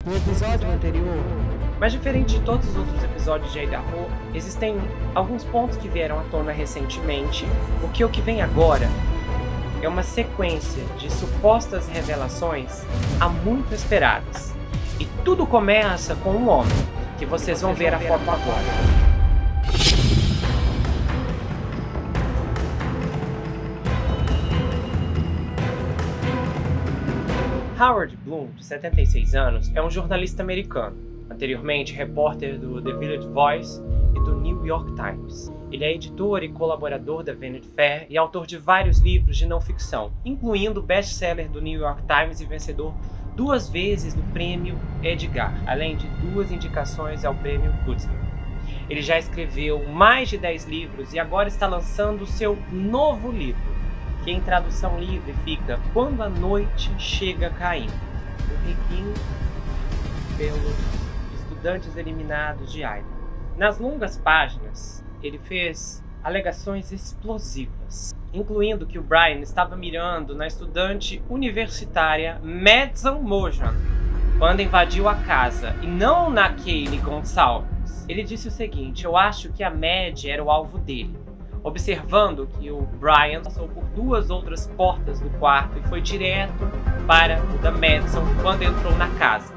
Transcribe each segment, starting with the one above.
No episódio anterior, Mas diferente de todos os outros episódios de Idaho, existem alguns pontos que vieram à tona recentemente, porque o que vem agora é uma sequência de supostas revelações há muito esperadas. E tudo começa com um homem, que vocês vão ver a foto agora. Howard Bloom, de 76 anos, é um jornalista americano, anteriormente repórter do The Village Voice e do New York Times. Ele é editor e colaborador da Vanity Fair e autor de vários livros de não ficção, incluindo o best-seller do New York Times e vencedor 2 vezes do prêmio Edgar, além de 2 indicações ao prêmio Pulitzer. Ele já escreveu mais de 10 livros e agora está lançando o seu novo livro, que em tradução livre fica Quando a Noite Chega Caindo, um requiem pelos estudantes eliminados de Idaho. Nas longas páginas, ele fez alegações explosivas, incluindo que o Brian estava mirando na estudante universitária Madison Mojan quando invadiu a casa, e não na Kaylee Gonçalves. Ele disse o seguinte: eu acho que a Mad era o alvo dele, observando que o Brian passou por 2 outras portas do quarto e foi direto para o da Madison quando entrou na casa.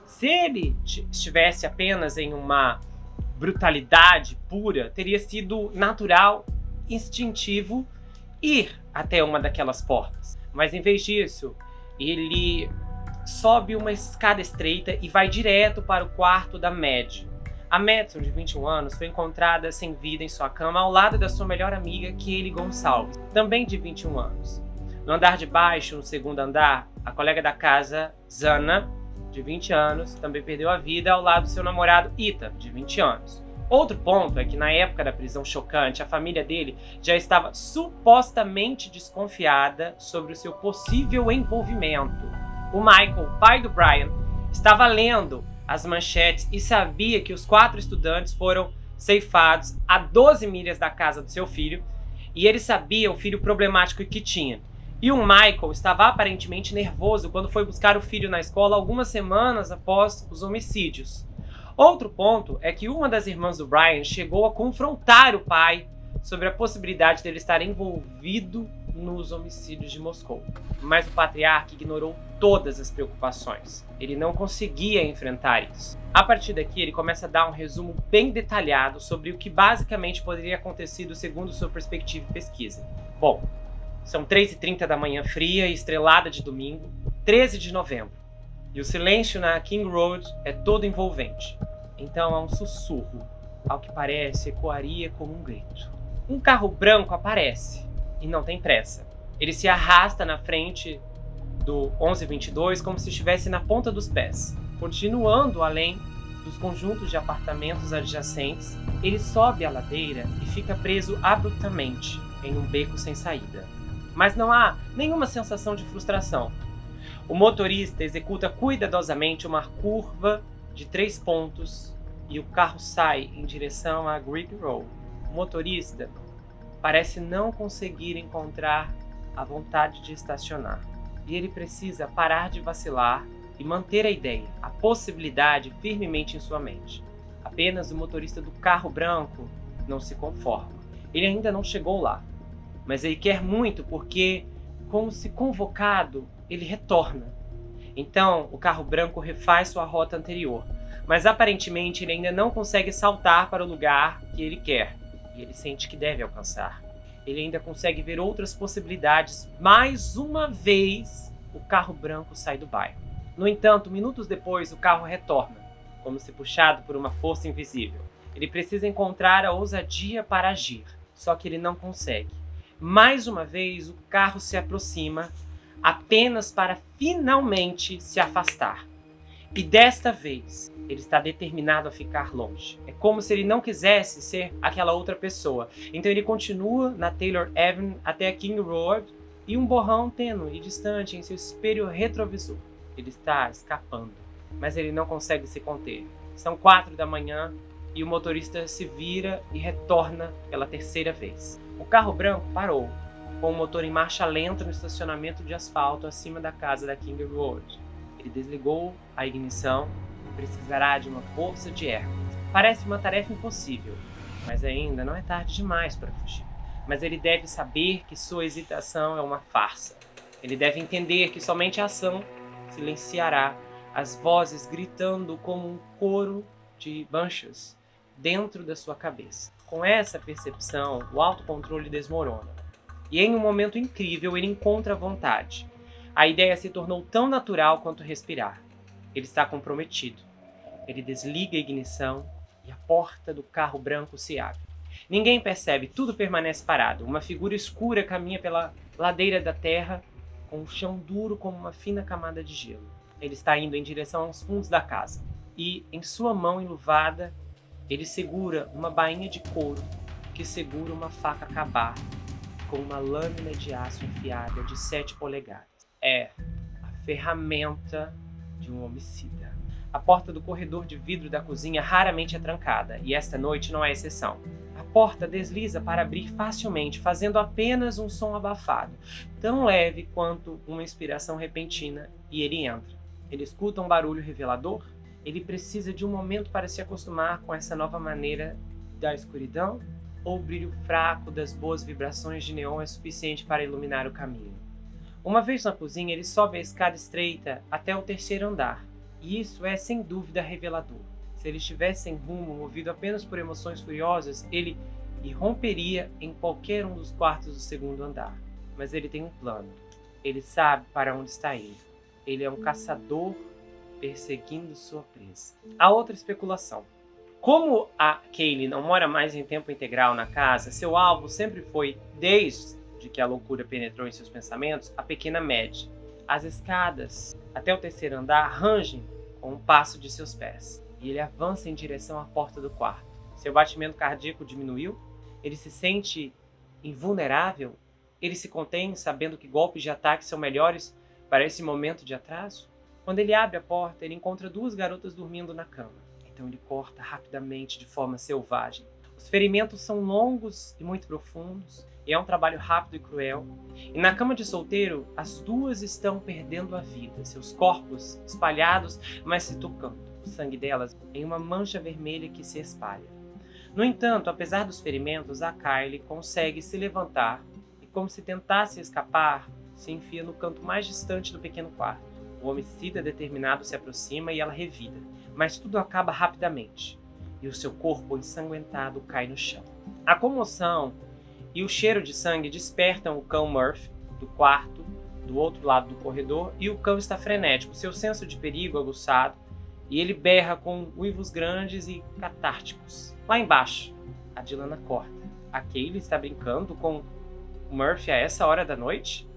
Se ele estivesse apenas em uma brutalidade pura, teria sido natural, instintivo, ir até uma daquelas portas. Mas em vez disso, ele sobe uma escada estreita e vai direto para o quarto da Mad. A Madison, de 21 anos, foi encontrada sem vida em sua cama ao lado da sua melhor amiga, Kaylee Gonçalves, também de 21 anos. No andar de baixo, no segundo andar, a colega da casa, Zana, de 20 anos, também perdeu a vida ao lado do seu namorado, Ethan, de 20 anos. Outro ponto é que na época da prisão chocante, a família dele já estava supostamente desconfiada sobre o seu possível envolvimento. O Michael, pai do Brian, estava lendo as manchetes e sabia que os 4 estudantes foram ceifados a 12 milhas da casa do seu filho, e ele sabia o filho problemático que tinha. E o Michael estava aparentemente nervoso quando foi buscar o filho na escola algumas semanas após os homicídios. Outro ponto é que uma das irmãs do Brian chegou a confrontar o pai sobre a possibilidade dele estar envolvido nos homicídios de Moscou. Mas o patriarca ignorou todas as preocupações. Ele não conseguia enfrentar isso. A partir daqui, ele começa a dar um resumo bem detalhado sobre o que basicamente poderia acontecido segundo sua perspectiva e pesquisa. Bom, são 3h30 da manhã fria e estrelada de domingo, 13 de novembro. E o silêncio na King Road é todo envolvente. Então há um sussurro, ao que parece ecoaria como um grito. Um carro branco aparece e não tem pressa. Ele se arrasta na frente do 1122 como se estivesse na ponta dos pés. Continuando além dos conjuntos de apartamentos adjacentes, ele sobe a ladeira e fica preso abruptamente em um beco sem saída. Mas não há nenhuma sensação de frustração. O motorista executa cuidadosamente uma curva de 3 pontos e o carro sai em direção a Greek Road. O motorista parece não conseguir encontrar a vontade de estacionar. E ele precisa parar de vacilar e manter a ideia, a possibilidade firmemente em sua mente. Apenas o motorista do carro branco não se conforma. Ele ainda não chegou lá, mas ele quer muito porque, como se convocado, ele retorna. Então, o carro branco refaz sua rota anterior, mas aparentemente ele ainda não consegue saltar para o lugar que ele quer, e ele sente que deve alcançar. Ele ainda consegue ver outras possibilidades. Mais uma vez, o carro branco sai do bairro. No entanto, minutos depois, o carro retorna, como se puxado por uma força invisível. Ele precisa encontrar a ousadia para agir, só que ele não consegue. Mais uma vez, o carro se aproxima, apenas para finalmente se afastar. E desta vez, ele está determinado a ficar longe. É como se ele não quisesse ser aquela outra pessoa. Então ele continua na Taylor Avenue até a King Road e um borrão tênue e distante em seu espelho retrovisor. Ele está escapando, mas ele não consegue se conter. São 4 da manhã e o motorista se vira e retorna pela 3ª vez. O carro branco parou, com o motor em marcha lenta no estacionamento de asfalto acima da casa da King Road. Ele desligou a ignição e precisará de uma força de Hércules. Parece uma tarefa impossível, mas ainda não é tarde demais para fugir. Mas ele deve saber que sua hesitação é uma farsa. Ele deve entender que somente a ação silenciará as vozes gritando como um coro de banshas dentro da sua cabeça. Com essa percepção, o autocontrole desmorona. E em um momento incrível, ele encontra vontade. A ideia se tornou tão natural quanto respirar. Ele está comprometido. Ele desliga a ignição e a porta do carro branco se abre. Ninguém percebe, tudo permanece parado. Uma figura escura caminha pela ladeira da terra, com o chão duro como uma fina camada de gelo. Ele está indo em direção aos fundos da casa. E, em sua mão enluvada, ele segura uma bainha de couro que segura uma faca cabar com uma lâmina de aço enfiada de 7 polegadas. É a ferramenta de um homicida. A porta do corredor de vidro da cozinha raramente é trancada, e esta noite não é exceção. A porta desliza para abrir facilmente, fazendo apenas um som abafado, tão leve quanto uma inspiração repentina, e ele entra. Ele escuta um barulho revelador. Ele precisa de um momento para se acostumar com essa nova maneira da escuridão, ou o brilho fraco das boas vibrações de neon é suficiente para iluminar o caminho. Uma vez na cozinha, ele sobe a escada estreita até o 3º andar, e isso é sem dúvida revelador. Se ele estivesse sem rumo, movido apenas por emoções furiosas, ele irromperia em qualquer um dos quartos do 2º andar. Mas ele tem um plano. Ele sabe para onde está indo. Ele é um caçador perseguindo sua presa. Há outra especulação. Como a Kaylee não mora mais em tempo integral na casa, seu alvo sempre foi, desde que a loucura penetrou em seus pensamentos, a pequena Mad. As escadas até o 3º andar rangem com o passo de seus pés, e ele avança em direção à porta do quarto. Seu batimento cardíaco diminuiu, ele se sente invulnerável, ele se contém sabendo que golpes de ataque são melhores para esse momento de atraso. Quando ele abre a porta, ele encontra 2 garotas dormindo na cama. Então ele corta rapidamente de forma selvagem. Os ferimentos são longos e muito profundos, e é um trabalho rápido e cruel. E na cama de solteiro, as 2 estão perdendo a vida, seus corpos espalhados, mas se tocando. O sangue delas em uma mancha vermelha que se espalha. No entanto, apesar dos ferimentos, a Kylie consegue se levantar e, como se tentasse escapar, se enfia no canto mais distante do pequeno quarto. O homicida determinado se aproxima e ela revida, mas tudo acaba rapidamente, e o seu corpo ensanguentado cai no chão. A comoção e o cheiro de sangue despertam o cão Murphy do quarto, do outro lado do corredor, e o cão está frenético, seu senso de perigo aguçado, e ele berra com uivos grandes e catárticos. Lá embaixo, a Dylan acorda. A Kaylee está brincando com o Murphy a essa hora da noite?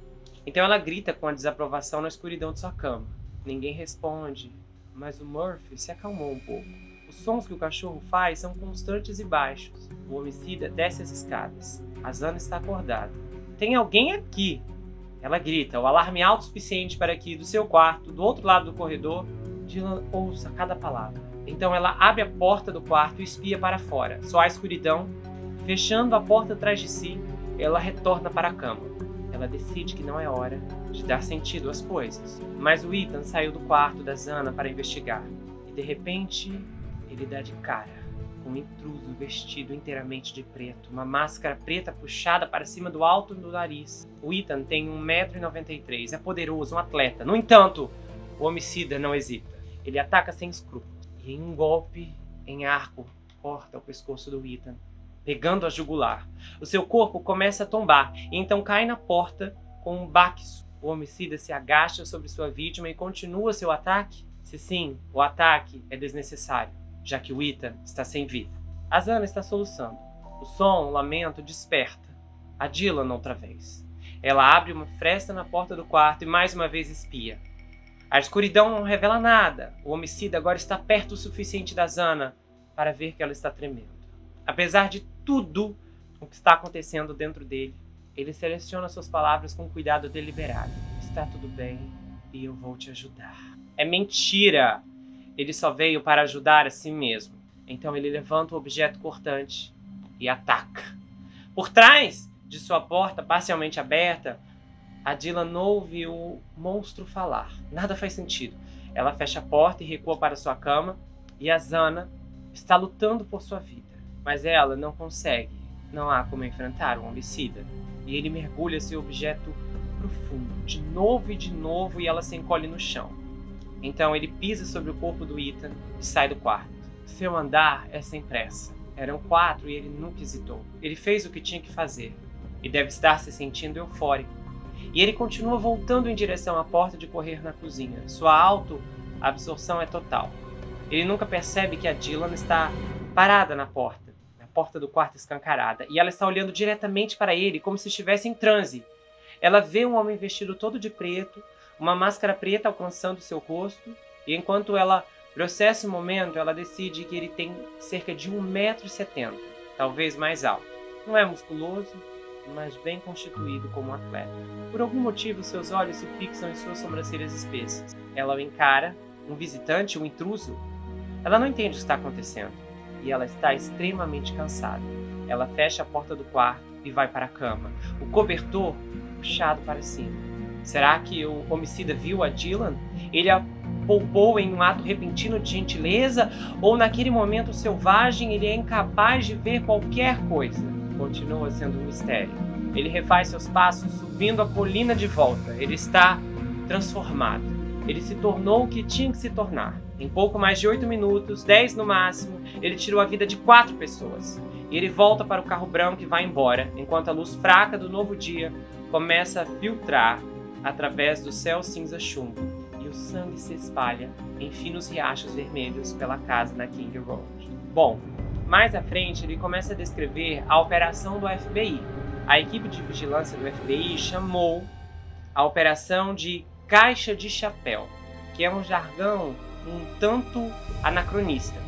Então ela grita com a desaprovação na escuridão de sua cama. Ninguém responde, mas o Murphy se acalmou um pouco. Os sons que o cachorro faz são constantes e baixos. O homicida desce as escadas. A Zana está acordada. Tem alguém aqui! Ela grita, o alarme alto o suficiente para que, do seu quarto, do outro lado do corredor, Dylan ouça cada palavra. Então ela abre a porta do quarto e espia para fora. Só há escuridão. Fechando a porta atrás de si, ela retorna para a cama. Ela decide que não é hora de dar sentido às coisas. Mas o Ethan saiu do quarto da Zana para investigar. E de repente, ele dá de cara com um intruso vestido inteiramente de preto. Uma máscara preta puxada para cima do alto do nariz. O Ethan tem 1,93 m, é poderoso, um atleta. No entanto, o homicida não hesita. Ele ataca sem escrúpulos. E em um golpe em arco, corta o pescoço do Ethan, pegando a jugular. O seu corpo começa a tombar e então cai na porta com um baque. O homicida se agacha sobre sua vítima e continua seu ataque? Se sim, o ataque é desnecessário, já que o Ethan está sem vida. A Zana está soluçando. O som, o lamento, desperta. A Dylan outra vez. Ela abre uma fresta na porta do quarto e mais uma vez espia. A escuridão não revela nada. O homicida agora está perto o suficiente da Zana para ver que ela está tremendo. Apesar de tudo o que está acontecendo dentro dele, ele seleciona suas palavras com cuidado deliberado. Está tudo bem e eu vou te ajudar. É mentira! Ele só veio para ajudar a si mesmo. Então ele levanta o objeto cortante e ataca. Por trás de sua porta parcialmente aberta, a Dylan ouve o monstro falar. Nada faz sentido. Ela fecha a porta e recua para sua cama, e a Zana está lutando por sua vida. Mas ela não consegue. Não há como enfrentar um homicida. E ele mergulha seu objeto profundo, de novo, e ela se encolhe no chão. Então ele pisa sobre o corpo do Ethan e sai do quarto. Seu andar é sem pressa. Eram 4 e ele nunca hesitou. Ele fez o que tinha que fazer. E deve estar se sentindo eufórico. E ele continua voltando em direção à porta de correr na cozinha. Sua autoabsorção é total. Ele nunca percebe que a Dylan está parada na porta do quarto escancarada, e ela está olhando diretamente para ele, como se estivesse em transe. Ela vê um homem vestido todo de preto, uma máscara preta alcançando seu rosto, e enquanto ela processa o momento, ela decide que ele tem cerca de 1,70 m, talvez mais alto. Não é musculoso, mas bem constituído como um atleta. Por algum motivo, seus olhos se fixam em suas sobrancelhas espessas. Ela o encara, um visitante, um intruso. Ela não entende o que está acontecendo, e ela está extremamente cansada. Ela fecha a porta do quarto e vai para a cama, o cobertor puxado para cima. Será que o homicida viu a Dylan? Ele a poupou em um ato repentino de gentileza? Ou naquele momento selvagem ele é incapaz de ver qualquer coisa? Continua sendo um mistério. Ele refaz seus passos subindo a colina de volta. Ele está transformado. Ele se tornou o que tinha que se tornar. Em pouco mais de 8 minutos, 10 no máximo, ele tirou a vida de 4 pessoas. E ele volta para o carro branco e vai embora, enquanto a luz fraca do novo dia começa a filtrar através do céu cinza chumbo. E o sangue se espalha em finos riachos vermelhos pela casa na King Road. Bom, mais à frente ele começa a descrever a operação do FBI. A equipe de vigilância do FBI chamou a operação de Caixa de Chapéu, que é um jargão um tanto anacronista.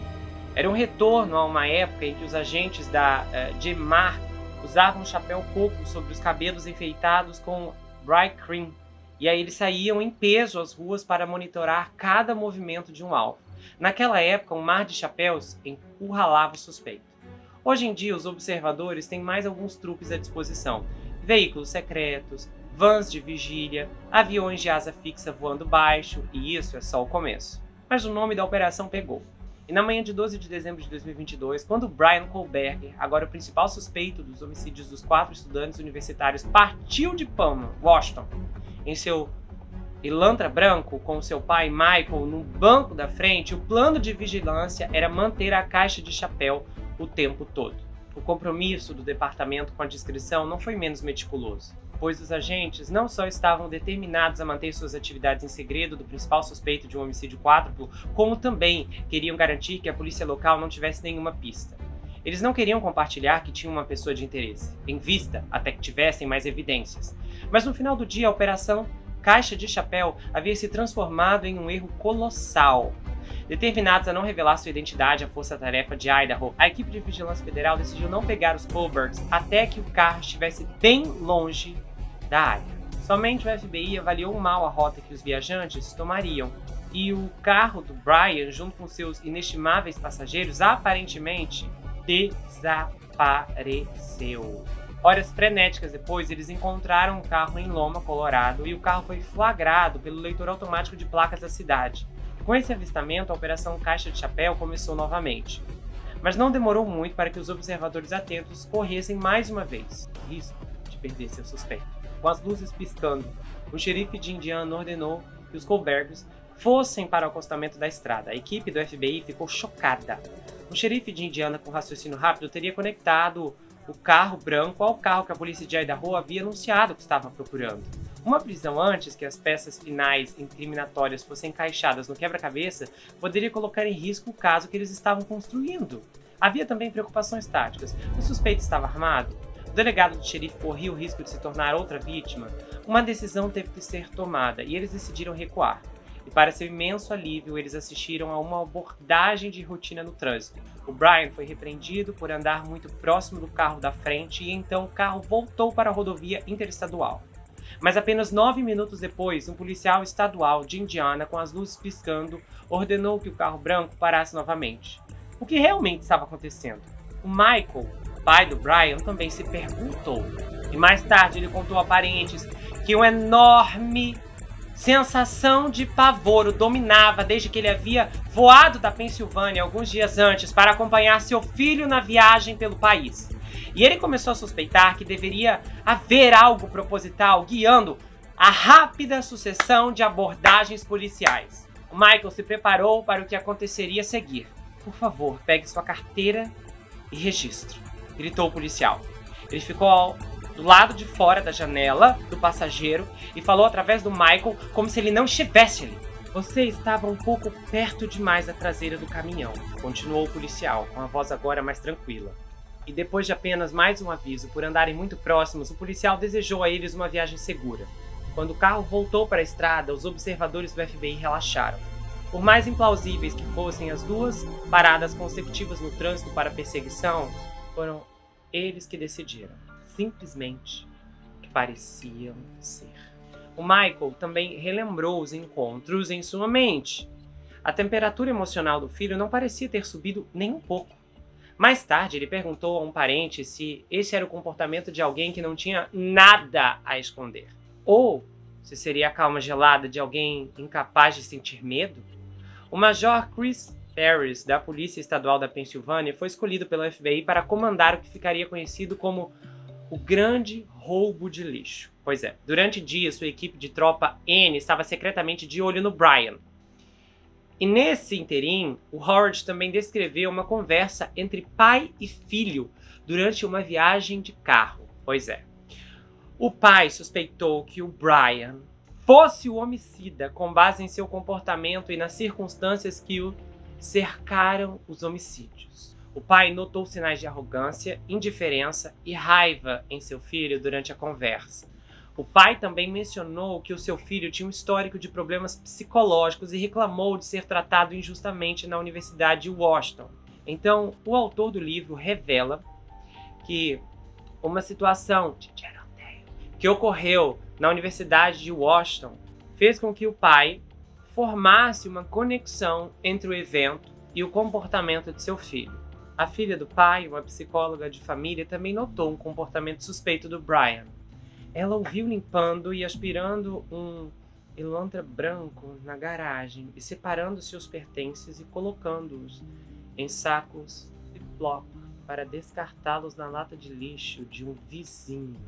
Era um retorno a uma época em que os agentes da GMAR usavam um chapéu coco sobre os cabelos enfeitados com bright cream, e aí eles saíam em peso às ruas para monitorar cada movimento de um alvo. Naquela época, um mar de chapéus encurralava o suspeito. Hoje em dia, os observadores têm mais alguns truques à disposição: veículos secretos, vans de vigília, aviões de asa fixa voando baixo, e isso é só o começo. Mas o nome da operação pegou. E na manhã de 12 de dezembro de 2022, quando Bryan Kohberger, agora o principal suspeito dos homicídios dos 4 estudantes universitários, partiu de Palmer, Washington, em seu Elantra branco com seu pai Michael no banco da frente, o plano de vigilância era manter a caixa de chapéu o tempo todo. O compromisso do departamento com a discrição não foi menos meticuloso, pois os agentes não só estavam determinados a manter suas atividades em segredo do principal suspeito de um homicídio quádruplo, como também queriam garantir que a polícia local não tivesse nenhuma pista. Eles não queriam compartilhar que tinham uma pessoa de interesse, em vista até que tivessem mais evidências. Mas no final do dia, a operação Caixa de Chapéu havia se transformado em um erro colossal. Determinados a não revelar sua identidade à Força-Tarefa de Idaho, a equipe de vigilância federal decidiu não pegar os Kohbergers até que o carro estivesse bem longe da área. Somente o FBI avaliou mal a rota que os viajantes tomariam, e o carro do Bryan, junto com seus inestimáveis passageiros, aparentemente desapareceu. Horas frenéticas depois, eles encontraram um carro em Loma, Colorado, e o carro foi flagrado pelo leitor automático de placas da cidade. Com esse avistamento, a Operação Caixa de Chapéu começou novamente. Mas não demorou muito para que os observadores atentos corressem mais uma vez, risco de perder seu suspeito. Com as luzes piscando, o xerife de Indiana ordenou que os Kohbergers fossem para o acostamento da estrada. A equipe do FBI ficou chocada. O xerife de Indiana, com raciocínio rápido, teria conectado o carro branco ao carro que a polícia de Idaho havia anunciado que estava procurando. Uma prisão antes que as peças finais incriminatórias fossem encaixadas no quebra-cabeça poderia colocar em risco o caso que eles estavam construindo. Havia também preocupações táticas. O suspeito estava armado? O delegado do xerife corria o risco de se tornar outra vítima? Uma decisão teve que ser tomada e eles decidiram recuar. E para seu imenso alívio, eles assistiram a uma abordagem de rotina no trânsito. O Bryan foi repreendido por andar muito próximo do carro da frente e então o carro voltou para a rodovia interestadual. Mas apenas 9 minutos depois, um policial estadual de Indiana, com as luzes piscando, ordenou que o carro branco parasse novamente. O que realmente estava acontecendo? O Michael, pai do Bryan, também se perguntou. E mais tarde ele contou a parentes que um enorme Sensação de pavor o dominava desde que ele havia voado da Pensilvânia alguns dias antes para acompanhar seu filho na viagem pelo país. E ele começou a suspeitar que deveria haver algo proposital guiando a rápida sucessão de abordagens policiais. O Michael se preparou para o que aconteceria a seguir. "Por favor, pegue sua carteira e registro", gritou o policial. Ele ficou do lado de fora da janela do passageiro e falou através do Michael como se ele não estivesse ali. "Você estava um pouco perto demais da traseira do caminhão", continuou o policial, com a voz agora mais tranquila. E depois de apenas mais um aviso por andarem muito próximos, o policial desejou a eles uma viagem segura. Quando o carro voltou para a estrada, os observadores do FBI relaxaram. Por mais implausíveis que fossem as duas paradas consecutivas no trânsito para a perseguição, foram eles que decidiram. Simplesmente que pareciam ser. O Michael também relembrou os encontros em sua mente. A temperatura emocional do filho não parecia ter subido nem um pouco. Mais tarde, ele perguntou a um parente se esse era o comportamento de alguém que não tinha nada a esconder. Ou se seria a calma gelada de alguém incapaz de sentir medo. O Major Chris Paris, da Polícia Estadual da Pensilvânia, foi escolhido pelo FBI para comandar o que ficaria conhecido como o Grande Roubo de Lixo. Pois é, durante dias sua equipe de tropa N estava secretamente de olho no Brian. E nesse interim, o Howard também descreveu uma conversa entre pai e filho durante uma viagem de carro. Pois é, o pai suspeitou que o Brian fosse o homicida com base em seu comportamento e nas circunstâncias que o cercaram os homicídios. O pai notou sinais de arrogância, indiferença e raiva em seu filho durante a conversa. O pai também mencionou que o seu filho tinha um histórico de problemas psicológicos e reclamou de ser tratado injustamente na Universidade de Washington. Então, o autor do livro revela que uma situação de tiroteio que ocorreu na Universidade de Washington fez com que o pai formasse uma conexão entre o evento e o comportamento de seu filho. A filha do pai, uma psicóloga de família, também notou um comportamento suspeito do Brian. Ela o viu limpando e aspirando um Elantra branco na garagem e separando seus pertences e colocando-os em sacos Ziploc para descartá-los na lata de lixo de um vizinho.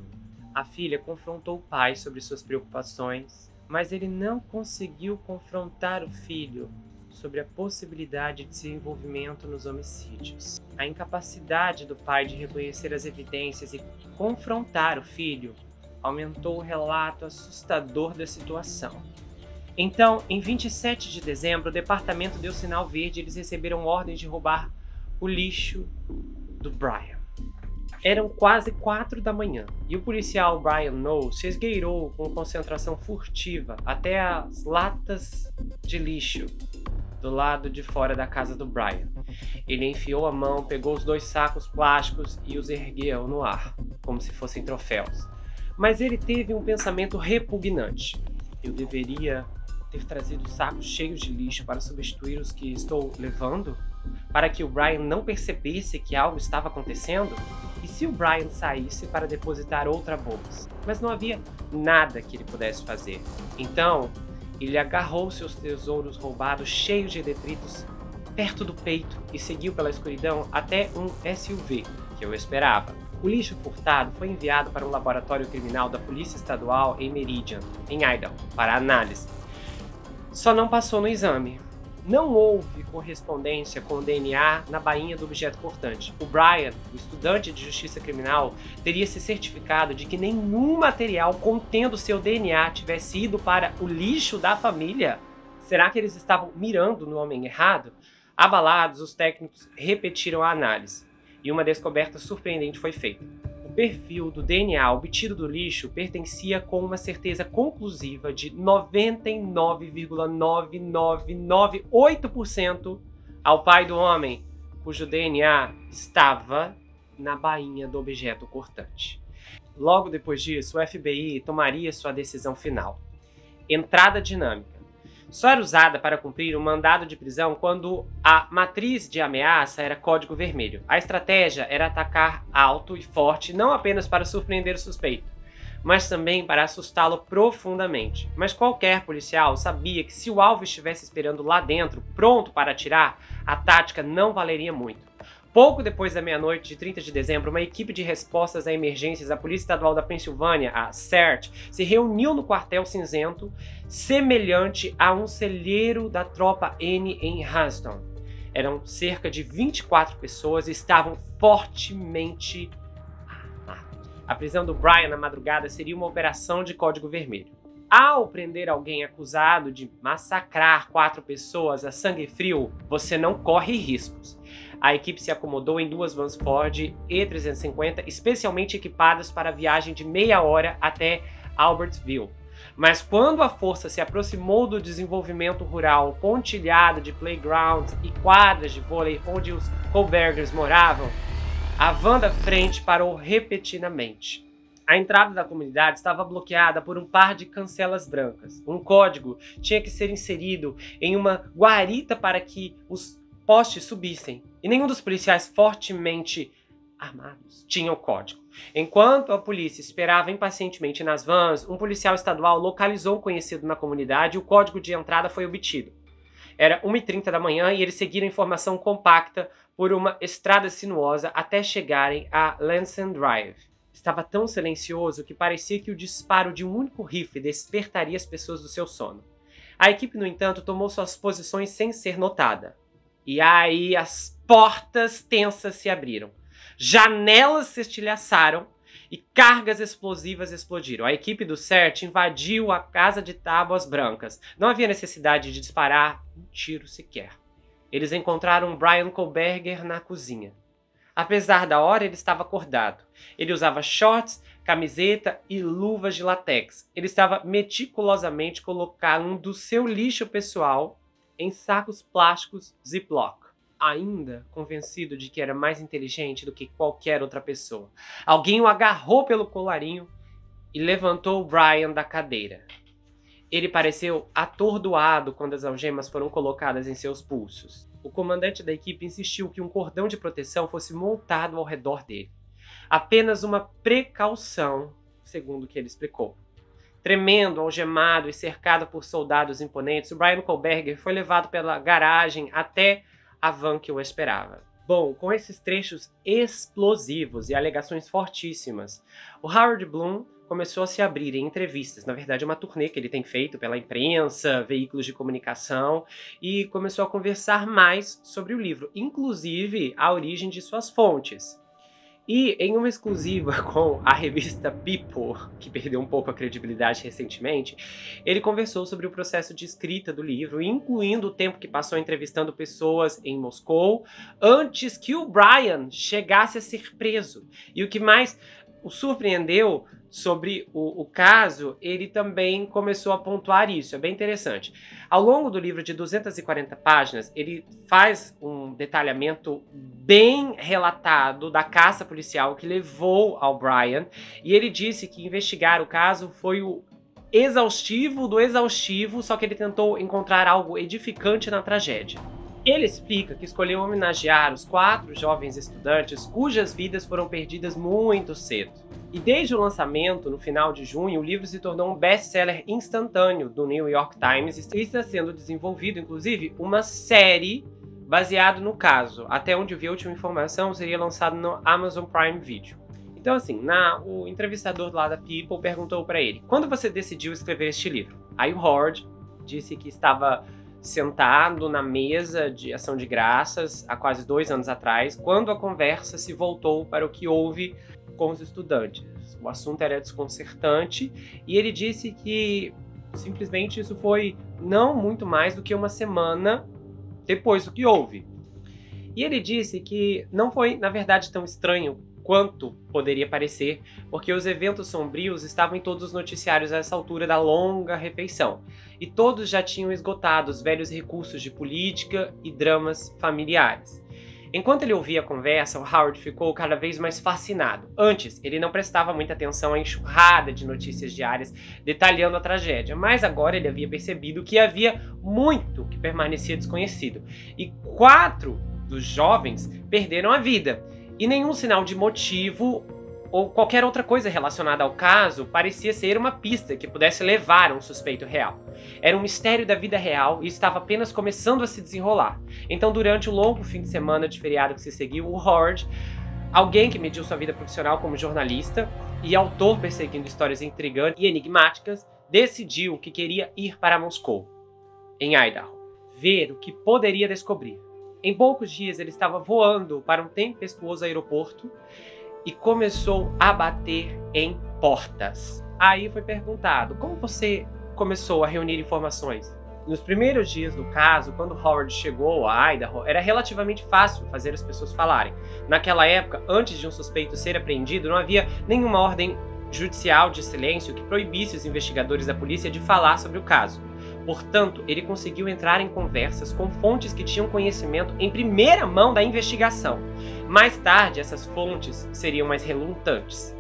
A filha confrontou o pai sobre suas preocupações, mas ele não conseguiu confrontar o filho sobre a possibilidade de seu envolvimento nos homicídios. A incapacidade do pai de reconhecer as evidências e confrontar o filho aumentou o relato assustador da situação. Então, em 27 de dezembro, o departamento deu sinal verde e eles receberam ordens de roubar o lixo do Brian. Eram quase 4 da manhã e o policial Brian Knowles se esgueirou com concentração furtiva até as latas de lixo do lado de fora da casa do Brian. Ele enfiou a mão, pegou os 2 sacos plásticos e os ergueu no ar, como se fossem troféus. Mas ele teve um pensamento repugnante. Eu deveria ter trazido sacos cheios de lixo para substituir os que estou levando? Para que o Brian não percebesse que algo estava acontecendo? E se o Brian saísse para depositar outra bolsa? Mas não havia nada que ele pudesse fazer. Então, ele agarrou seus tesouros roubados cheios de detritos perto do peito e seguiu pela escuridão até um SUV que eu esperava. O lixo furtado foi enviado para um laboratório criminal da Polícia Estadual em Meridian, em Idaho, para análise. Só não passou no exame. Não houve correspondência com o DNA na bainha do objeto cortante. O Brian, o estudante de justiça criminal, teria se certificado de que nenhum material contendo seu DNA tivesse ido para o lixo da família. Será que eles estavam mirando no homem errado? Abalados, os técnicos repetiram a análise e uma descoberta surpreendente foi feita. O perfil do DNA obtido do lixo pertencia com uma certeza conclusiva de 99,9998% ao pai do homem, cujo DNA estava na bainha do objeto cortante. Logo depois disso, o FBI tomaria sua decisão final. Entrada dinâmica. Só era usada para cumprir um mandado de prisão quando a matriz de ameaça era código vermelho. A estratégia era atacar alto e forte, não apenas para surpreender o suspeito, mas também para assustá-lo profundamente. Mas qualquer policial sabia que se o alvo estivesse esperando lá dentro, pronto para atirar, a tática não valeria muito. Pouco depois da meia-noite de 30 de dezembro, uma equipe de respostas a emergências da Polícia Estadual da Pensilvânia, a CERT, se reuniu no quartel cinzento, semelhante a um celeiro da tropa N em Houston. Eram cerca de 24 pessoas e estavam fortemente armados. A prisão do Brian na madrugada seria uma operação de código vermelho. Ao prender alguém acusado de massacrar 4 pessoas a sangue frio, você não corre riscos. A equipe se acomodou em 2 vans Ford E350, especialmente equipadas para a viagem de meia hora até Albertville. Mas quando a força se aproximou do desenvolvimento rural pontilhado de playgrounds e quadras de vôlei onde os Kohlbergers moravam, a van da frente parou repentinamente. A entrada da comunidade estava bloqueada por um par de cancelas brancas. Um código tinha que ser inserido em uma guarita para que os postes subissem, e nenhum dos policiais fortemente armados tinha o código. Enquanto a polícia esperava impacientemente nas vans, um policial estadual localizou um conhecido na comunidade e o código de entrada foi obtido. Era 1h30 da manhã e eles seguiram a informação compacta por uma estrada sinuosa até chegarem a Lansing Drive. Estava tão silencioso que parecia que o disparo de um único rifle despertaria as pessoas do seu sono. A equipe, no entanto, tomou suas posições sem ser notada. E aí as portas tensas se abriram, janelas se estilhaçaram e cargas explosivas explodiram. A equipe do CERT invadiu a casa de tábuas brancas. Não havia necessidade de disparar um tiro sequer. Eles encontraram Brian Kohlberger na cozinha. Apesar da hora, ele estava acordado. Ele usava shorts, camiseta e luvas de látex. Ele estava meticulosamente colocando seu lixo pessoal em sacos plásticos Ziploc, ainda convencido de que era mais inteligente do que qualquer outra pessoa. Alguém o agarrou pelo colarinho e levantou Brian da cadeira. Ele pareceu atordoado quando as algemas foram colocadas em seus pulsos. O comandante da equipe insistiu que um cordão de proteção fosse montado ao redor dele. Apenas uma precaução, segundo o que ele explicou. Tremendo, algemado e cercado por soldados imponentes, o Brian Kohlberger foi levado pela garagem até a van que o esperava. Bom, com esses trechos explosivos e alegações fortíssimas, o Howard Bloom começou a se abrir em entrevistas, na verdade uma turnê que ele tem feito pela imprensa, veículos de comunicação, e começou a conversar mais sobre o livro, inclusive a origem de suas fontes. E em uma exclusiva com a revista People, que perdeu um pouco a credibilidade recentemente, ele conversou sobre o processo de escrita do livro, incluindo o tempo que passou entrevistando pessoas em Moscou, antes que o Brian chegasse a ser preso. E o que mais o surpreendeu sobre o caso, ele também começou a pontuar isso, é bem interessante. Ao longo do livro de 240 páginas, ele faz um detalhamento bem relatado da caça policial que levou ao Brian, e ele disse que investigar o caso foi o exaustivo do exaustivo, só que ele tentou encontrar algo edificante na tragédia. Ele explica que escolheu homenagear os 4 jovens estudantes cujas vidas foram perdidas muito cedo. E desde o lançamento, no final de junho, o livro se tornou um best-seller instantâneo do New York Times e está sendo desenvolvido, inclusive, uma série baseada no caso. Até onde eu vi a última informação, seria lançado no Amazon Prime Video. Então, assim, o entrevistador lá da People perguntou para ele: quando você decidiu escrever este livro? Aí o Howard disse que estava sentado na mesa de ação de graças há quase 2 anos atrás, quando a conversa se voltou para o que houve com os estudantes. O assunto era desconcertante e ele disse que simplesmente isso foi não muito mais do que uma semana depois do que houve. E ele disse que não foi, na verdade, tão estranho quanto poderia parecer, porque os eventos sombrios estavam em todos os noticiários a essa altura da longa refeição, e todos já tinham esgotado os velhos recursos de política e dramas familiares. Enquanto ele ouvia a conversa, o Howard ficou cada vez mais fascinado. Antes, ele não prestava muita atenção à enxurrada de notícias diárias detalhando a tragédia, mas agora ele havia percebido que havia muito que permanecia desconhecido, e 4 dos jovens perderam a vida, e nenhum sinal de motivo ou qualquer outra coisa relacionada ao caso parecia ser uma pista que pudesse levar a um suspeito real. Era um mistério da vida real e estava apenas começando a se desenrolar. Então, durante o longo fim de semana de feriado que se seguiu, o Howard, alguém que mediu sua vida profissional como jornalista e autor perseguindo histórias intrigantes e enigmáticas, decidiu que queria ir para Moscou, em Idaho, ver o que poderia descobrir. Em poucos dias ele estava voando para um tempestuoso aeroporto e começou a bater em portas. Aí foi perguntado: como você começou a reunir informações? Nos primeiros dias do caso, quando Howard chegou a Idaho, era relativamente fácil fazer as pessoas falarem. Naquela época, antes de um suspeito ser apreendido, não havia nenhuma ordem judicial de silêncio que proibisse os investigadores da polícia de falar sobre o caso. Portanto, ele conseguiu entrar em conversas com fontes que tinham conhecimento em primeira mão da investigação. Mais tarde, essas fontes seriam mais relutantes.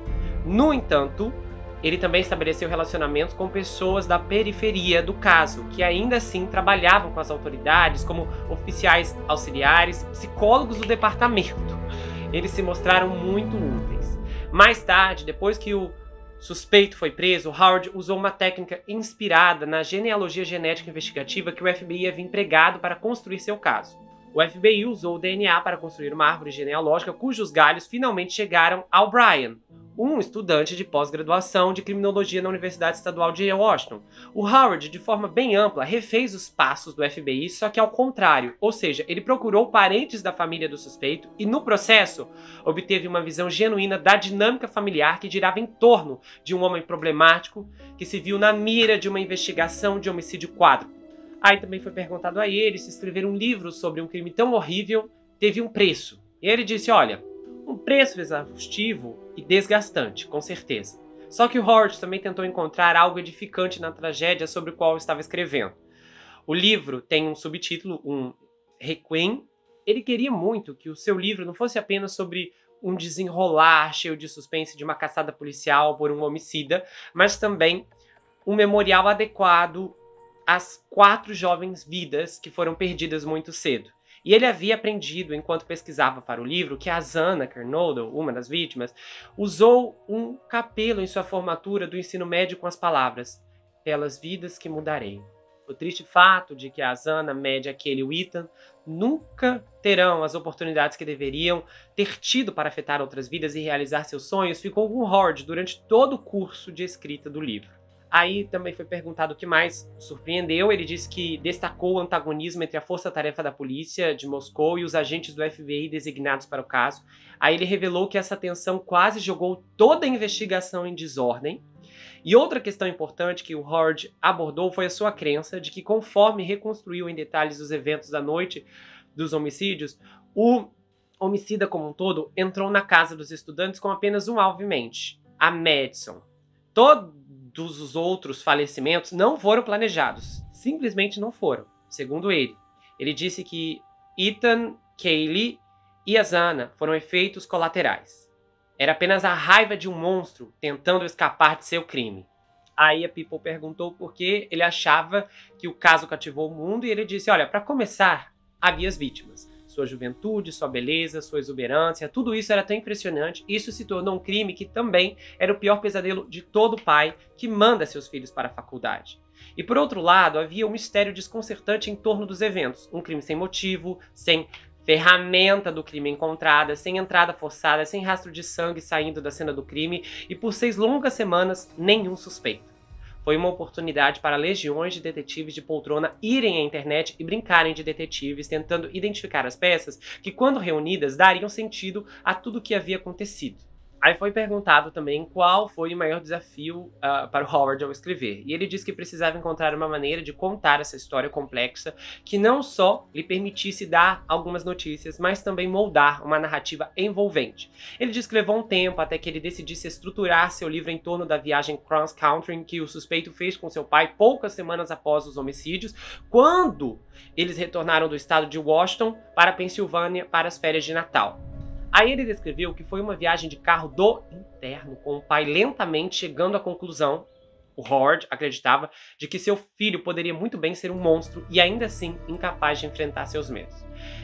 No entanto, ele também estabeleceu relacionamentos com pessoas da periferia do caso, que ainda assim trabalhavam com as autoridades como oficiais auxiliares, psicólogos do departamento. Eles se mostraram muito úteis. Mais tarde, depois que o suspeito foi preso, Howard usou uma técnica inspirada na genealogia genética investigativa que o FBI havia empregado para construir seu caso. O FBI usou o DNA para construir uma árvore genealógica cujos galhos finalmente chegaram ao Brian, um estudante de pós-graduação de criminologia na Universidade Estadual de Washington. O Howard, de forma bem ampla, refez os passos do FBI, só que ao contrário, ou seja, ele procurou parentes da família do suspeito e, no processo, obteve uma visão genuína da dinâmica familiar que girava em torno de um homem problemático que se viu na mira de uma investigação de homicídio quádruplo. Aí também foi perguntado a ele se escrever um livro sobre um crime tão horrível teve um preço. E ele disse: olha, um preço exaustivo e desgastante, com certeza. Só que o Howard também tentou encontrar algo edificante na tragédia sobre o qual estava escrevendo. O livro tem um subtítulo, um requiem. Ele queria muito que o seu livro não fosse apenas sobre um desenrolar cheio de suspense de uma caçada policial por um homicida, mas também um memorial adequado às 4 jovens vidas que foram perdidas muito cedo. E ele havia aprendido, enquanto pesquisava para o livro, que a Zana Kernodle, uma das vítimas, usou um capelo em sua formatura do ensino médio com as palavras: pelas vidas que mudarei. O triste fato de que a Zana, Média, aquele e o Ethan nunca terão as oportunidades que deveriam ter tido para afetar outras vidas e realizar seus sonhos ficou com Howard durante todo o curso de escrita do livro. Aí também foi perguntado o que mais surpreendeu. Ele disse que destacou o antagonismo entre a força-tarefa da polícia de Moscou e os agentes do FBI designados para o caso. Aí ele revelou que essa tensão quase jogou toda a investigação em desordem. E outra questão importante que o Howard abordou foi a sua crença de que, conforme reconstruiu em detalhes os eventos da noite dos homicídios, o homicida como um todo entrou na casa dos estudantes com apenas um alvo em mente: a Madison. Todos os outros falecimentos não foram planejados. Simplesmente não foram, segundo ele. Ele disse que Ethan, Kaylee e a Zana foram efeitos colaterais. Era apenas a raiva de um monstro tentando escapar de seu crime. Aí a People perguntou por que ele achava que o caso cativou o mundo e ele disse: olha, para começar, havia as vítimas. Sua juventude, sua beleza, sua exuberância, tudo isso era tão impressionante. Isso se tornou um crime que também era o pior pesadelo de todo pai que manda seus filhos para a faculdade. E por outro lado, havia um mistério desconcertante em torno dos eventos. Um crime sem motivo, sem ferramenta do crime encontrada, sem entrada forçada, sem rastro de sangue saindo da cena do crime e por 6 longas semanas, nenhum suspeito. Foi uma oportunidade para legiões de detetives de poltrona irem à internet e brincarem de detetives, tentando identificar as peças que, quando reunidas, dariam sentido a tudo o que havia acontecido. Aí foi perguntado também qual foi o maior desafio para o Howard ao escrever. E ele disse que precisava encontrar uma maneira de contar essa história complexa que não só lhe permitisse dar algumas notícias, mas também moldar uma narrativa envolvente. Ele disse que levou um tempo até que ele decidisse estruturar seu livro em torno da viagem cross-country que o suspeito fez com seu pai poucas semanas após os homicídios, quando eles retornaram do estado de Washington para a Pensilvânia para as férias de Natal. Aí ele descreveu que foi uma viagem de carro do inferno, com o pai lentamente chegando à conclusão, o Howard acreditava, de que seu filho poderia muito bem ser um monstro e ainda assim incapaz de enfrentar seus medos.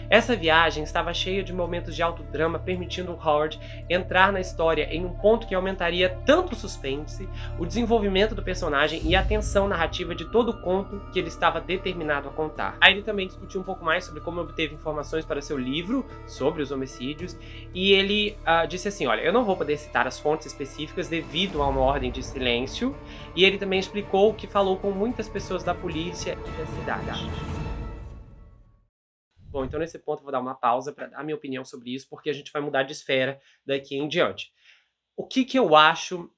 Essa viagem estava cheia de momentos de alto drama, permitindo Howard entrar na história em um ponto que aumentaria tanto o suspense, o desenvolvimento do personagem e a tensão narrativa de todo o conto que ele estava determinado a contar. Aí ele também discutiu um pouco mais sobre como obteve informações para seu livro sobre os homicídios, e ele disse assim: olha, eu não vou poder citar as fontes específicas devido a uma ordem de silêncio, e ele também explicou que falou com muitas pessoas da polícia e da cidade. Bom, então nesse ponto eu vou dar uma pausa para dar a minha opinião sobre isso, porque a gente vai mudar de esfera daqui em diante. O que eu acho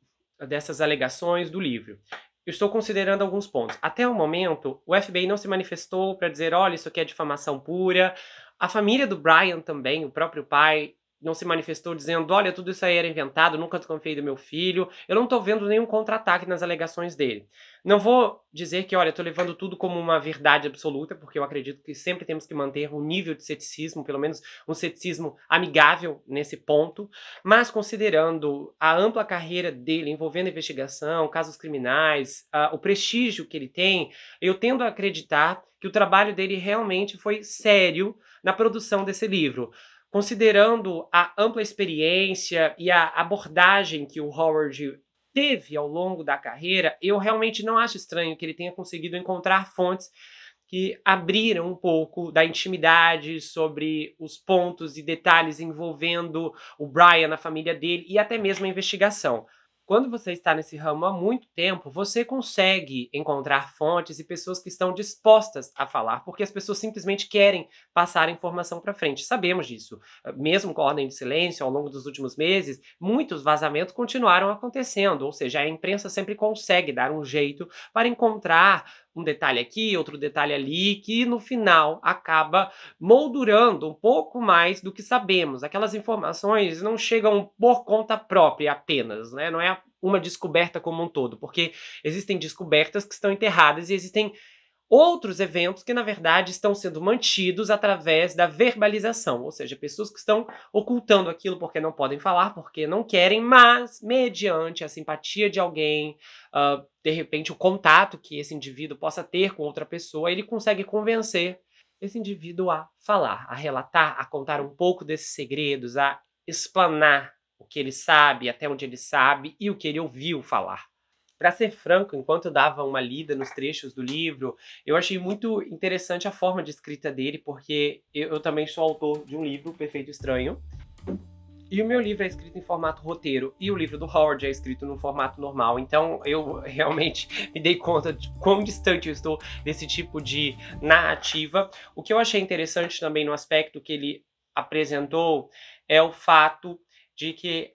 dessas alegações do livro? Eu estou considerando alguns pontos. Até o momento, o FBI não se manifestou para dizer, olha, isso aqui é difamação pura. A família do Brian também, o próprio pai, não se manifestou dizendo, olha, tudo isso aí era inventado, nunca desconfiei do meu filho. Eu não estou vendo nenhum contra-ataque nas alegações dele. Não vou dizer que, olha, estou levando tudo como uma verdade absoluta, porque eu acredito que sempre temos que manter um nível de ceticismo, pelo menos um ceticismo amigável nesse ponto, mas considerando a ampla carreira dele envolvendo investigação, casos criminais, o prestígio que ele tem, eu tendo a acreditar que o trabalho dele realmente foi sério na produção desse livro. Considerando a ampla experiência e a abordagem que o Howard teve ao longo da carreira, eu realmente não acho estranho que ele tenha conseguido encontrar fontes que abriram um pouco da intimidade sobre os pontos e detalhes envolvendo o Brian, a família dele e até mesmo a investigação. Quando você está nesse ramo há muito tempo, você consegue encontrar fontes e pessoas que estão dispostas a falar, porque as pessoas simplesmente querem passar a informação para frente. Sabemos disso. Mesmo com a ordem de silêncio, ao longo dos últimos meses, muitos vazamentos continuaram acontecendo, ou seja, a imprensa sempre consegue dar um jeito para encontrar um detalhe aqui, outro detalhe ali, que no final acaba moldurando um pouco mais do que sabemos. Aquelas informações não chegam por conta própria apenas, né? Não é uma descoberta como um todo, porque existem descobertas que estão enterradas e existem outros eventos que, na verdade, estão sendo mantidos através da verbalização, ou seja, pessoas que estão ocultando aquilo porque não podem falar, porque não querem, mas mediante a simpatia de alguém, de repente o contato que esse indivíduo possa ter com outra pessoa, ele consegue convencer esse indivíduo a falar, a relatar, a contar um pouco desses segredos, a explanar o que ele sabe, até onde ele sabe e o que ele ouviu falar. Para ser franco, enquanto eu dava uma lida nos trechos do livro, eu achei muito interessante a forma de escrita dele, porque eu também sou autor de um livro, Perfeito Estranho, e o meu livro é escrito em formato roteiro, e o livro do Howard é escrito no formato normal, então eu realmente me dei conta de quão distante eu estou desse tipo de narrativa. O que eu achei interessante também no aspecto que ele apresentou é o fato de que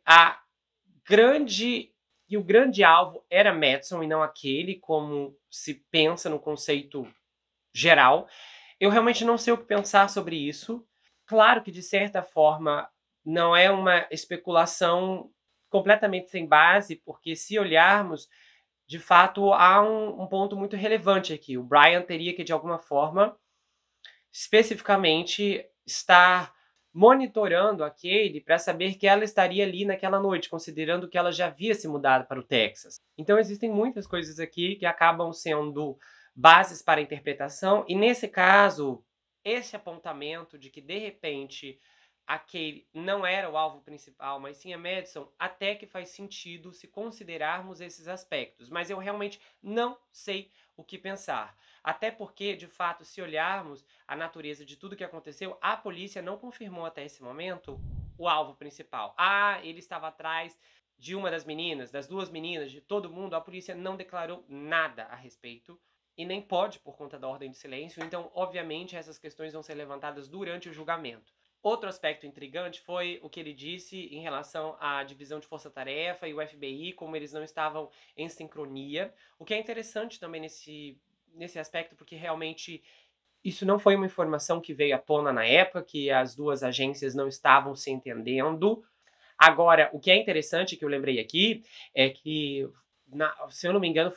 o grande alvo era Madison e não aquele, como se pensa no conceito geral. Eu realmente não sei o que pensar sobre isso. Claro que, de certa forma, não é uma especulação completamente sem base, porque se olharmos, de fato, há um ponto muito relevante aqui. O Brian teria que, de alguma forma, especificamente, estar monitorando a Kaylee para saber que ela estaria ali naquela noite, considerando que ela já havia se mudado para o Texas. Então existem muitas coisas aqui que acabam sendo bases para a interpretação, e nesse caso, esse apontamento de que de repente a Kaylee não era o alvo principal, mas sim a Madison, até que faz sentido se considerarmos esses aspectos, mas eu realmente não sei o que pensar. Até porque, de fato, se olharmos a natureza de tudo que aconteceu, a polícia não confirmou até esse momento o alvo principal. Ele estava atrás de uma das meninas, das duas meninas, de todo mundo. A polícia não declarou nada a respeito e nem pode por conta da ordem de silêncio. Então, obviamente, essas questões vão ser levantadas durante o julgamento. Outro aspecto intrigante foi o que ele disse em relação à divisão de força-tarefa e o FBI, como eles não estavam em sincronia. O que é interessante também nesse aspecto, porque realmente isso não foi uma informação que veio à tona na época, que as duas agências não estavam se entendendo. Agora, o que é interessante, que eu lembrei aqui, é que, se eu não me engano,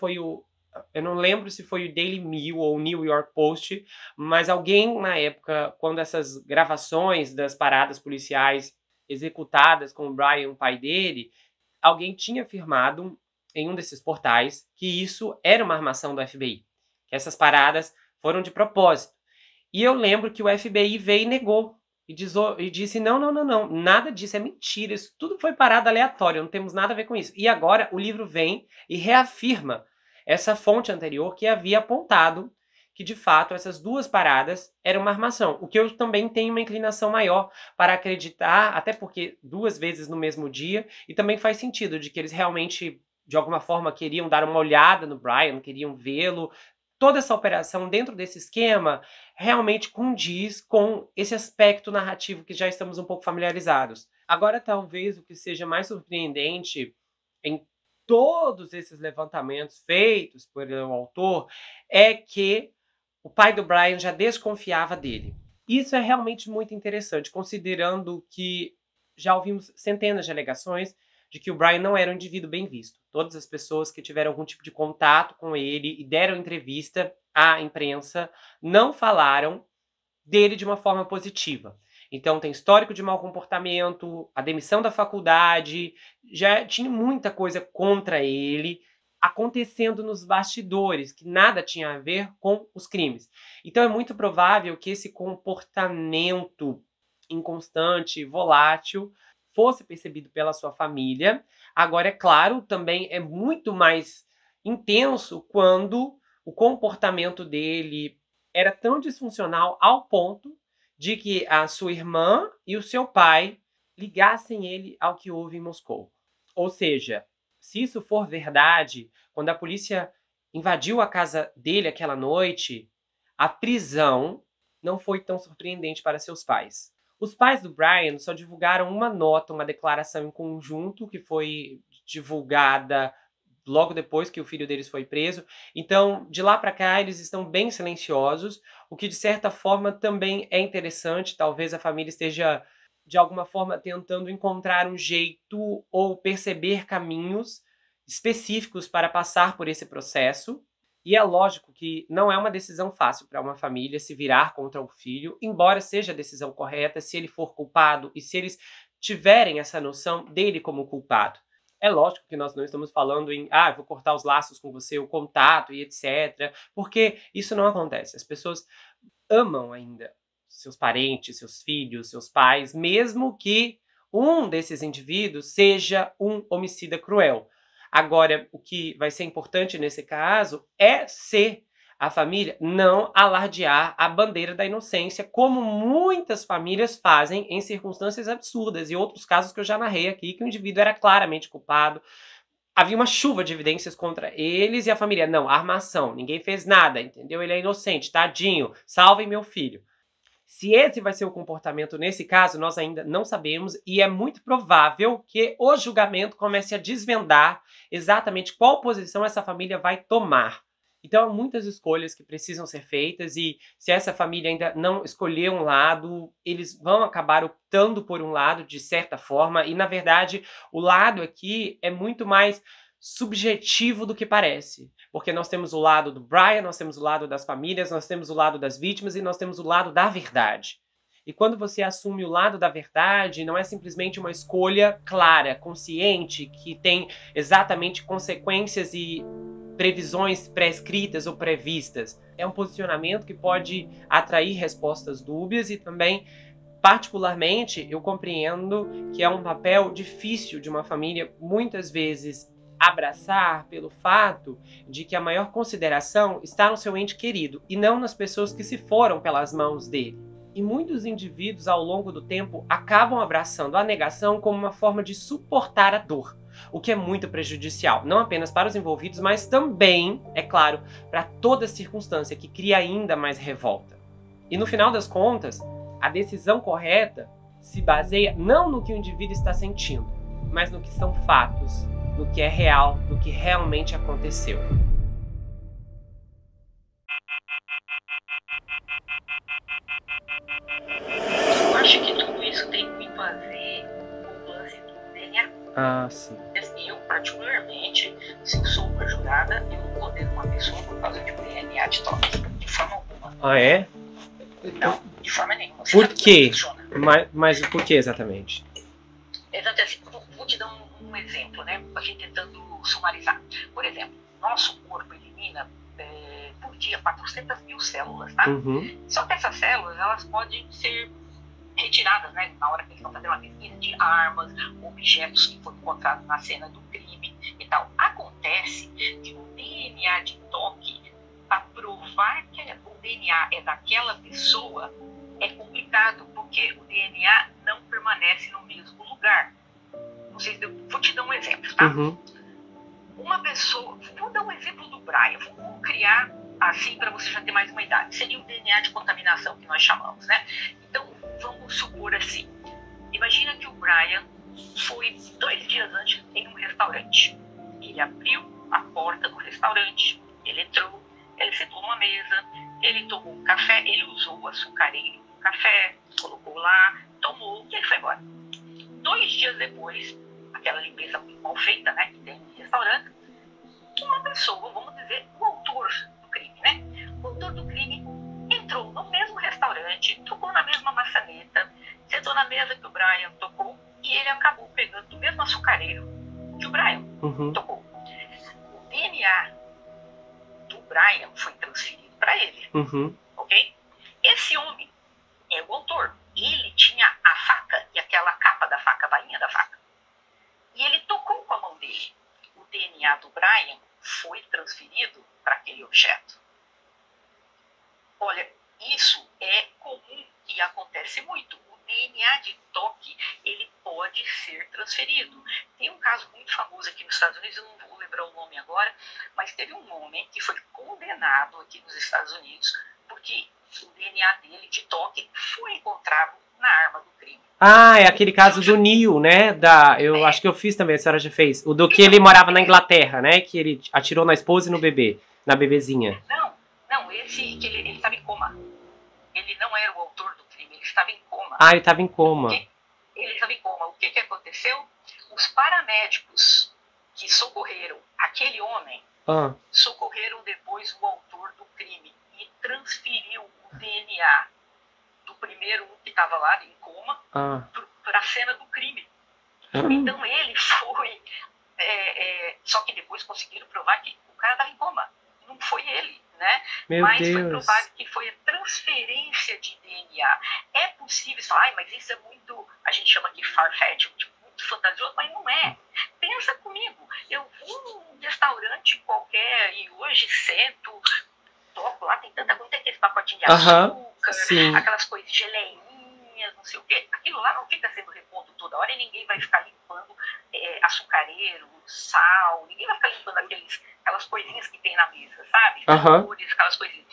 eu não lembro se foi o Daily Mail ou o New York Post, mas alguém na época, quando essas gravações das paradas policiais executadas com o Brian, o pai dele, alguém tinha afirmado em um desses portais que isso era uma armação do FBI, que essas paradas foram de propósito. E eu lembro que o FBI veio e negou. E disse, não, não, não, não, nada disso, é mentira, isso tudo foi parado aleatório, não temos nada a ver com isso. E agora o livro vem e reafirma essa fonte anterior que havia apontado que, de fato, essas duas paradas eram uma armação. O que eu também tenho uma inclinação maior para acreditar, até porque 2 vezes no mesmo dia, e também faz sentido de que eles realmente, de alguma forma, queriam dar uma olhada no Brian, queriam vê-lo. Toda essa operação dentro desse esquema realmente condiz com esse aspecto narrativo que já estamos um pouco familiarizados. Agora, talvez o que seja mais surpreendente em todos esses levantamentos feitos pelo autor é que o pai do Brian já desconfiava dele. Isso é realmente muito interessante, considerando que já ouvimos centenas de alegações de que o Brian não era um indivíduo bem visto. Todas as pessoas que tiveram algum tipo de contato com ele e deram entrevista à imprensa não falaram dele de uma forma positiva. Então tem histórico de mau comportamento, a demissão da faculdade, já tinha muita coisa contra ele acontecendo nos bastidores, que nada tinha a ver com os crimes. Então é muito provável que esse comportamento inconstante, volátil, fosse percebido pela sua família. Agora, é claro, também é muito mais intenso quando o comportamento dele era tão disfuncional ao ponto de que a sua irmã e o seu pai ligassem ele ao que houve em Moscou. Ou seja, se isso for verdade, quando a polícia invadiu a casa dele aquela noite, a prisão não foi tão surpreendente para seus pais. Os pais do Brian só divulgaram uma nota, uma declaração em conjunto, que foi divulgada logo depois que o filho deles foi preso. Então, de lá para cá, eles estão bem silenciosos, o que de certa forma também é interessante. Talvez a família esteja, de alguma forma, tentando encontrar um jeito ou perceber caminhos específicos para passar por esse processo. E é lógico que não é uma decisão fácil para uma família se virar contra o filho, embora seja a decisão correta se ele for culpado e se eles tiverem essa noção dele como culpado. É lógico que nós não estamos falando em vou cortar os laços com você, o contato e etc, porque isso não acontece. As pessoas amam ainda seus parentes, seus filhos, seus pais, mesmo que um desses indivíduos seja um homicida cruel. Agora, o que vai ser importante nesse caso é ser a família não alardear a bandeira da inocência, como muitas famílias fazem em circunstâncias absurdas, e outros casos que eu já narrei aqui, que o indivíduo era claramente culpado. Havia uma chuva de evidências contra eles e a família, não, armação, ninguém fez nada, entendeu? Ele é inocente, tadinho, salvem meu filho. Se esse vai ser o comportamento nesse caso, nós ainda não sabemos, e é muito provável que o julgamento comece a desvendar exatamente qual posição essa família vai tomar. Então, há muitas escolhas que precisam ser feitas, e se essa família ainda não escolher um lado, eles vão acabar optando por um lado de certa forma, e na verdade o lado aqui é muito mais subjetivo do que parece. Porque nós temos o lado do Brian, nós temos o lado das famílias, nós temos o lado das vítimas e nós temos o lado da verdade. E quando você assume o lado da verdade, não é simplesmente uma escolha clara, consciente, que tem exatamente consequências e previsões pré-escritas ou previstas. É um posicionamento que pode atrair respostas dúbias e também, particularmente, eu compreendo que é um papel difícil de uma família, muitas vezes, abraçar pelo fato de que a maior consideração está no seu ente querido e não nas pessoas que se foram pelas mãos dele. E muitos indivíduos, ao longo do tempo, acabam abraçando a negação como uma forma de suportar a dor, o que é muito prejudicial, não apenas para os envolvidos, mas também, é claro, para toda circunstância que cria ainda mais revolta. E no final das contas, a decisão correta se baseia não no que o indivíduo está sentindo, mas no que são fatos, no que é real, no que realmente aconteceu. Eu acho que tudo isso tem muito a ver com o lance do DNA. Ah, sim. Eu, particularmente, se sou perjurada, eu não condeno uma pessoa por causa de um DNA de toque. De forma alguma. Ah, é? Não, de forma nenhuma. Por quê? Mas por que exatamente? Exatamente assim, vou te dar um exemplo, né? A gente tentando sumarizar. Por exemplo, nosso corpo elimina por dia, 400 mil células, tá? Só que essas células, elas podem ser retiradas, né, na hora que eles estão fazendo uma pesquisa de armas, objetos que foram encontrados na cena do crime e tal. Acontece que o DNA de toque, para provar que o DNA é daquela pessoa, é complicado, porque o DNA não permanece no mesmo lugar. Não sei se vou te dar um exemplo, tá? Uma pessoa, vou dar um exemplo do Brian, vamos criar assim para você já ter mais uma idade. Seria o DNA de contaminação que nós chamamos, né? Então, vamos supor assim, imagina que o Brian foi 2 dias antes em um restaurante. Ele abriu a porta do restaurante, ele entrou, ele sentou numa mesa, ele tomou um café, ele usou o açucareiro do café, colocou lá, tomou e ele foi embora. 2 dias depois, aquela limpeza muito mal feita, né, que tem no restaurante, uma pessoa, vamos dizer, o autor do crime, né? O autor do crime entrou no mesmo restaurante, tocou na mesma maçaneta, sentou na mesa que o Brian tocou e ele acabou pegando do mesmo açucareiro que o Brian tocou. O DNA do Brian foi transferido para ele, ok? Esse homem é o autor. Ele tinha a faca e aquela capa da faca, a bainha da faca. E ele tocou com a mão dele. O DNA do Brian foi transferido para aquele objeto. Olha, isso é comum e acontece muito. O DNA de toque, ele pode ser transferido. Tem um caso muito famoso aqui nos Estados Unidos, eu não vou lembrar o nome agora, mas teve um homem que foi condenado aqui nos Estados Unidos porque o DNA dele de toque foi encontrado na arma do crime. Ah, é aquele caso do Neil, né? Eu acho que eu fiz também, a senhora já fez. O do que ele morava na Inglaterra, né? Que ele atirou na esposa e no bebê, na bebezinha. Não, esse que ele estava em coma. Ele não era o autor do crime, ele estava em coma. Ah, ele estava em coma. Ele estava em coma. O que aconteceu? Os paramédicos que socorreram aquele homem socorreram depois o autor do crime e transferiu o DNA do primeiro que estava lá em coma para a cena do crime. Então ele foi... só que depois conseguiram provar que o cara estava em coma. Não foi ele, né? Mas Deus. Foi provado que foi a transferência de DNA. É possível falar, mas isso é muito... A gente chama de far-fetched, muito fantasioso, mas não é. Pensa comigo. Eu vou num restaurante qualquer e hoje sento... toco lá, tem tanta coisa, tem aquele pacotinho de açúcar, aquelas coisas, geleinhas, não sei o quê. Aquilo lá não fica sendo repondo toda hora e ninguém vai ficar limpando açucareiro, sal, ninguém vai ficar limpando aquelas coisinhas que tem na mesa, sabe? Flores, aquelas coisinhas.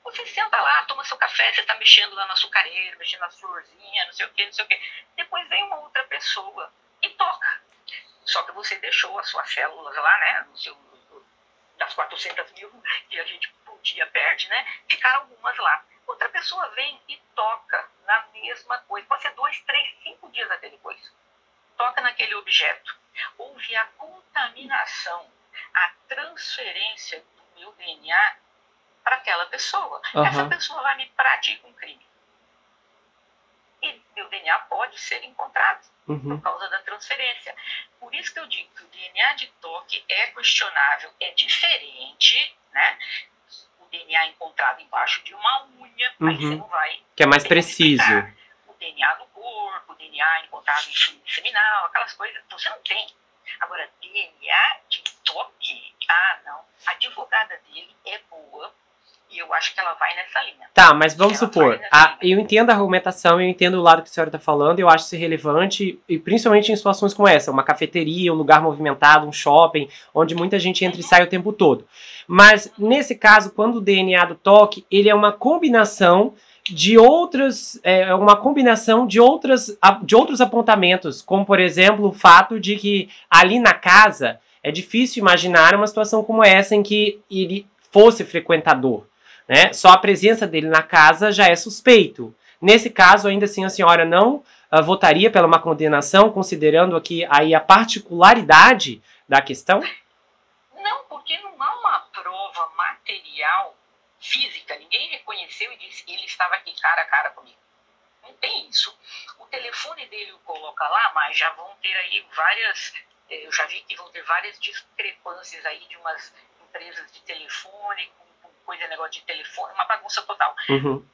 Você senta lá, toma seu café, você tá mexendo lá no açucareiro, mexendo nas florzinhas, não sei o quê, não sei o quê. Depois vem uma outra pessoa e toca. Só que você deixou as suas células lá, né, no seu... das 400 mil que a gente por dia perde, né? Ficaram algumas lá. Outra pessoa vem e toca na mesma coisa. Pode ser 2, 3, 5 dias até depois. Toca naquele objeto. Houve a contaminação, a transferência do meu DNA para aquela pessoa. Essa pessoa vai me praticar um crime. E meu DNA pode ser encontrado por causa da transferência. Por isso que eu digo que o DNA de toque é questionável, é diferente, né? O DNA encontrado embaixo de uma unha, aí você não vai... Que é mais preciso. O DNA no corpo, o DNA encontrado em fluido seminal, aquelas coisas, você não tem. Agora, DNA de toque, não. A advogada dele é boa, e eu acho que ela vai nessa linha. Tá, mas vamos supor, eu entendo a argumentação, eu entendo o lado que a senhora está falando, eu acho isso relevante, e principalmente em situações como essa, uma cafeteria, um lugar movimentado, um shopping, onde muita gente entra e sai o tempo todo. Mas, nesse caso, quando o DNA do toque, ele é uma combinação de outros apontamentos, como, por exemplo, o fato de que ali na casa é difícil imaginar uma situação como essa em que ele fosse frequentador. Né? Só a presença dele na casa já é suspeito. Nesse caso, ainda assim, a senhora não votaria pela uma condenação, considerando aqui aí a particularidade da questão? Não, porque não há uma prova material, física. Ninguém reconheceu e disse que ele estava aqui cara a cara comigo. Não tem isso. O telefone dele coloca lá, mas já vão ter aí várias... Eu já vi que vão ter várias discrepâncias aí de umas empresas de telefone com coisa, negócio de telefone, uma bagunça total.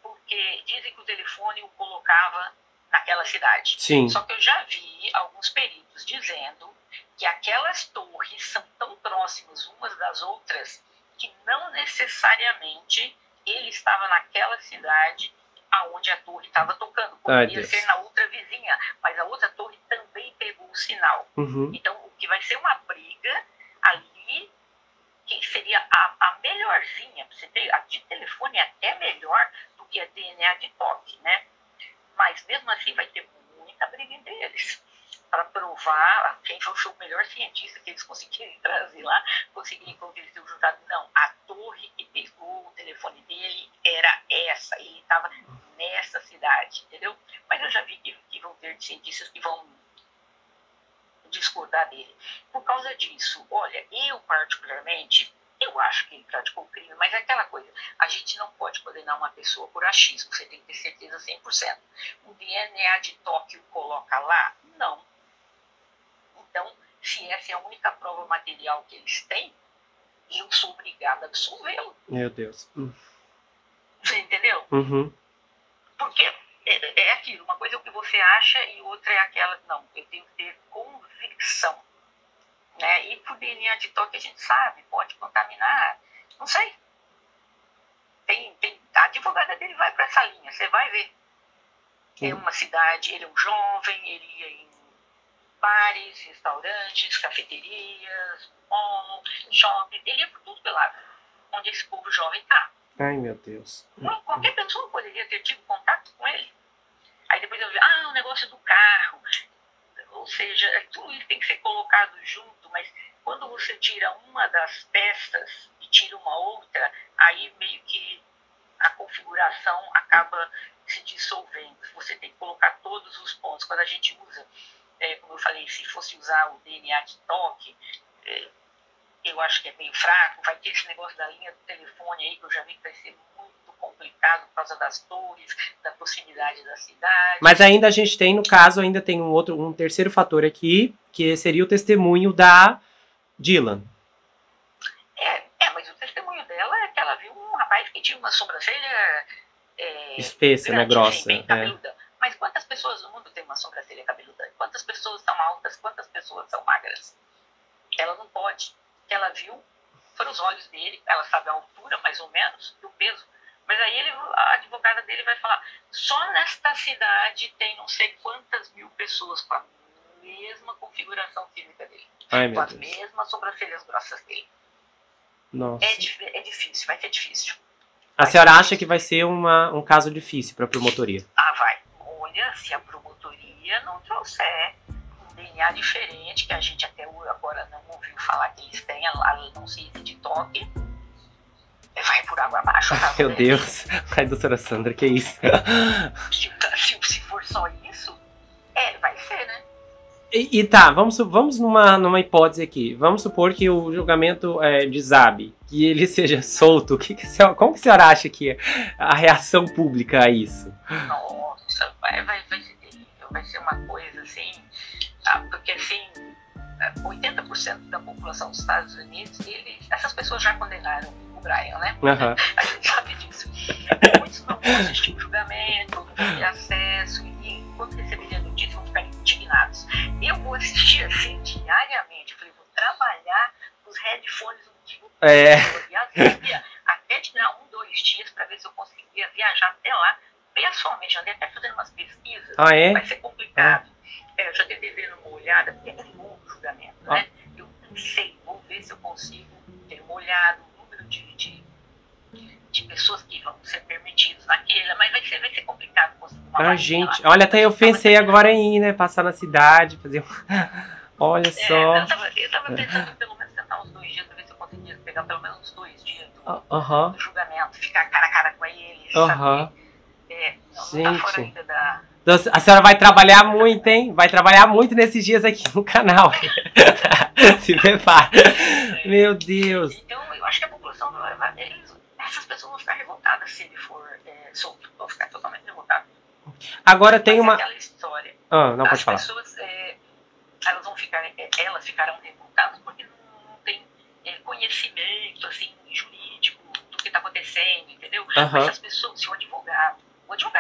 Porque dizem que o telefone o colocava naquela cidade. Sim. Só que eu já vi alguns peritos dizendo que aquelas torres são tão próximas umas das outras que não necessariamente ele estava naquela cidade aonde a torre estava tocando. Poderia ser na outra vizinha, mas a outra torre também pegou o sinal. Então, o que vai ser uma briga ali, que seria a melhorzinha, pra você ter, a de telefone é até melhor do que a DNA de toque, né? Mas mesmo assim vai ter muita briga entre eles para provar quem foi o melhor cientista que eles conseguirem trazer lá, conseguirem convencer o jurado. Não, a torre que pegou o telefone dele era essa, ele estava nessa cidade, entendeu? Mas eu já vi que vão ter cientistas que vão discordar dele. Por causa disso, olha, eu particularmente, eu acho que ele praticou crime, mas é aquela coisa, a gente não pode condenar uma pessoa por achismo, você tem que ter certeza 100%. O DNA de toque o coloca lá? Não. Então, se essa é a única prova material que eles têm, eu sou obrigada a absolvê-lo. Meu Deus. Você entendeu? Porque é aquilo, uma coisa é o que você acha e outra é aquela, não, eu tenho que ter convicção. Né? E por DNA de toque a gente sabe, pode contaminar, não sei. A advogada dele vai para essa linha, você vai ver. É uma cidade, ele é um jovem, ele ia em bares, restaurantes, cafeterias, mall, shopping, ele ia por tudo pelo lado, onde esse povo jovem está. Ai, meu Deus. Qualquer pessoa poderia ter tido contato com ele. Aí depois eu vi, o negócio do carro. Ou seja, tudo isso tem que ser colocado junto, mas quando você tira uma das peças e tira uma outra, aí meio que a configuração acaba se dissolvendo. Você tem que colocar todos os pontos. Quando a gente usa, como eu falei, se fosse usar o DNA de toque, eu acho que é meio fraco. Vai ter esse negócio da linha do telefone aí, que eu já vi que vai ser muito complicado por causa das torres, da proximidade da cidade. Mas ainda a gente tem, no caso, ainda tem um terceiro fator aqui, que seria o testemunho da Dylan. Mas o testemunho dela é que ela viu um rapaz que tinha uma sobrancelha espessa, grande, né, grossa. Bem cabeluda. Mas quantas pessoas no mundo têm uma sobrancelha cabeluda? Quantas pessoas são altas? Quantas pessoas são magras? Ela não pode. O que ela viu foram os olhos dele, ela sabe a altura, mais ou menos, e o peso. Mas aí a advogada dele vai falar, só nesta cidade tem não sei quantas mil pessoas com a mesma configuração física dele. Com as mesmas sobrancelhas grossas dele. Nossa. É difícil, vai ser difícil. A senhora acha que vai ser um caso difícil para a promotoria? Vai. Olha, se a promotoria não trouxer um DNA diferente, que a gente até agora não ouviu falar que eles têm, a não ser esse de toque, vai por água abaixo. Meu Deus. Ai, doutora Sandra, que isso? Se for só isso, vai ser, né? E tá, vamos numa hipótese aqui. Vamos supor que o julgamento desabe, que ele seja solto. Como que a senhora acha que é a reação pública a isso? Nossa, vai ser terrível, vai ser uma coisa assim, porque assim, 80% da população dos Estados Unidos, essas pessoas já condenaram o Brian, né? A gente sabe disso. Muitos não vão assistir o julgamento, não vão ter acesso, e quando receberem a notícia vão ficar indignados. Eu vou assistir assim diariamente, falei, vou trabalhar nos headphones um dia inteiro, e às vezes até tirar 1-2 dias para ver se eu conseguia viajar até lá, pessoalmente, andei até fazendo umas pesquisas, vai ser complicado. Eu já tentei ver uma olhada, porque é longo o julgamento, né? Eu pensei, vou ver se eu consigo ter uma olhada, o número de pessoas que vão ser permitidos naquela, mas vai ser complicado conseguir uma gente, olha, até eu pensei agora em ir, né, passar na cidade, fazer olha só. Eu tava pensando pelo menos tentar uns 2 dias, pra ver se eu conseguia pegar pelo menos uns 2 dias do julgamento, ficar cara a cara com eles, sabe? Não tá fora ainda da... A senhora vai trabalhar muito, hein? Vai trabalhar muito nesses dias aqui no canal. Se prepara. Meu Deus. Então, eu acho que a população essas pessoas vão ficar revoltadas se ele for solto. Vão ficar totalmente revoltadas. Agora tem uma... aquela história. Não pode falar. As pessoas, elas ficaram revoltadas porque não tem conhecimento, assim, jurídico do que está acontecendo, entendeu? Mas as pessoas, se o advogado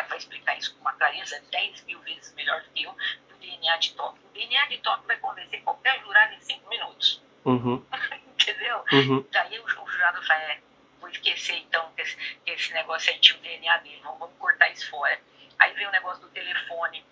vai explicar isso com uma clareza 10 mil vezes melhor do que eu, do DNA de toque. O DNA de toque vai convencer qualquer jurado em 5 minutos. Entendeu? Daí o jurado vai, vou esquecer então que esse negócio aí tinha o DNA dele, vamos cortar isso fora. Aí vem o negócio do telefone,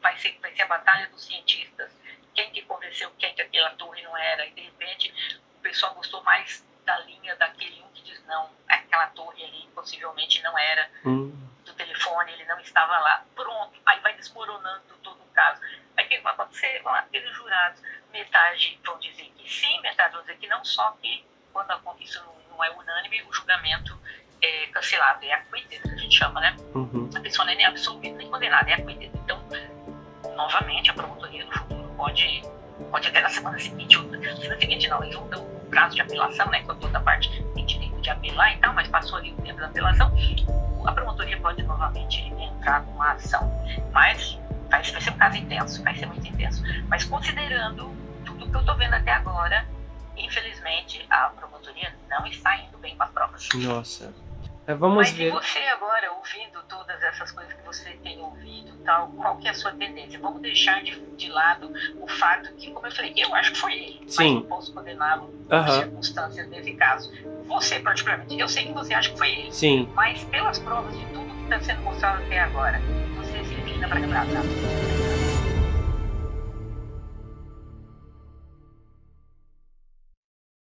vai ser a batalha dos cientistas, quem que convenceu quem que aquela torre não era, e de repente o pessoal gostou mais da linha daquele que diz não, aquela torre ali possivelmente não era do telefone, ele não estava lá, pronto, aí vai desmoronando todo o caso. Aí o que vai acontecer? Aqueles jurados, metade vão dizer que sim, metade vão dizer que não, só que quando isso não é unânime, o julgamento é cancelado, é acquitted, que a gente chama, né? A pessoa nem é absolvida nem condenada, é acquitted. Então, novamente, a promotoria no futuro pode até na semana seguinte, não, eles vão dar o prazo de apelação, né? Quando toda parte tem direito de apelar e tal, mas passou ali o tempo da apelação, a promotoria pode novamente entrar com uma ação. Mas vai ser um caso intenso, vai ser muito intenso. Mas considerando tudo que eu estou vendo até agora, infelizmente, a promotoria não está indo bem com as provas. Nossa. Vamos ver. E você agora, ouvindo todas essas coisas que você tem ouvido, tal, qual que é a sua tendência? Vamos deixar de lado o fato que, como eu falei, eu acho que foi ele. Sim. Mas não posso condená-lo por circunstâncias desse caso. Você, particularmente, eu sei que você acha que foi ele. Sim. Mas pelas provas de tudo que está sendo mostrado até agora, você se inclina para quebrar, tá?